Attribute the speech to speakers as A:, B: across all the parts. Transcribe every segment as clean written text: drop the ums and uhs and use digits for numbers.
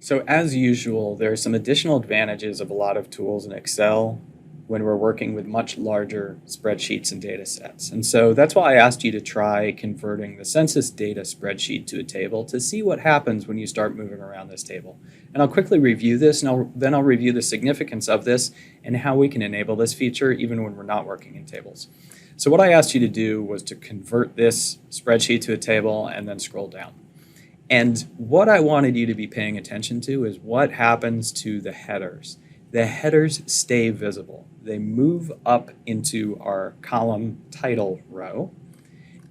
A: So as usual, there are some additional advantages of a lot of tools in Excel when we're working with much larger spreadsheets and data sets. And so that's why I asked you to try converting the census data spreadsheet to a table to see what happens when you start moving around this table. And I'll quickly review this, and then I'll review the significance of this and how we can enable this feature even when we're not working in tables. So what I asked you to do was to convert this spreadsheet to a table and then scroll down. And what I wanted you to be paying attention to is what happens to the headers. The headers stay visible. They move up into our column title row.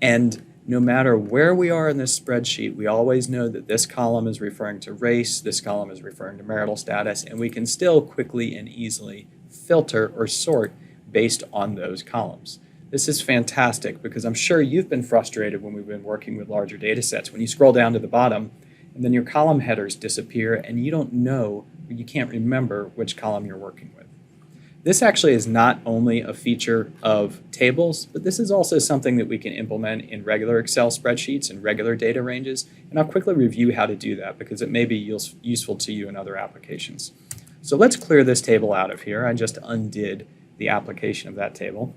A: And no matter where we are in this spreadsheet, we always know that this column is referring to race, this column is referring to marital status, and we can still quickly and easily filter or sort based on those columns. This is fantastic because I'm sure you've been frustrated when we've been working with larger data sets. When you scroll down to the bottom and then your column headers disappear and you don't know, or you can't remember which column you're working with. This actually is not only a feature of tables, but this is also something that we can implement in regular Excel spreadsheets and regular data ranges. And I'll quickly review how to do that because it may be useful to you in other applications. So let's clear this table out of here. I just undid the application of that table.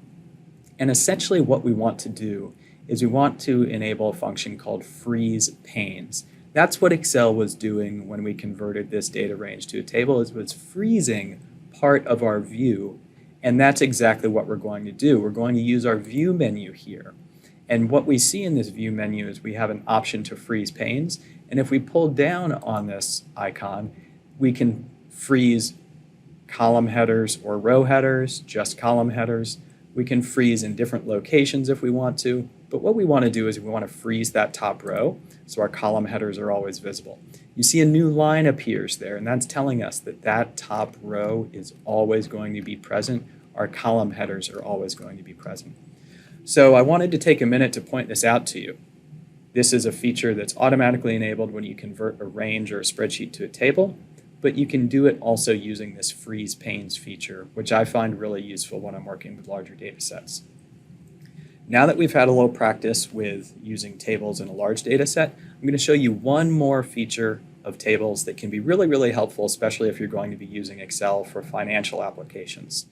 A: And essentially what we want to do is we want to enable a function called freeze panes. That's what Excel was doing when we converted this data range to a table, is it was freezing part of our view. And that's exactly what we're going to do. We're going to use our view menu here. And what we see in this view menu is we have an option to freeze panes. And if we pull down on this icon, we can freeze column headers or row headers, just column headers. We can freeze in different locations if we want to, but what we want to do is we want to freeze that top row so our column headers are always visible. You see a new line appears there, and that's telling us that that top row is always going to be present. Our column headers are always going to be present. So I wanted to take a minute to point this out to you. This is a feature that's automatically enabled when you convert a range or a spreadsheet to a table, but you can do it also using this freeze panes feature, which I find really useful when I'm working with larger data sets. Now that we've had a little practice with using tables in a large data set, I'm going to show you one more feature of tables that can be really, really helpful, especially if you're going to be using Excel for financial applications.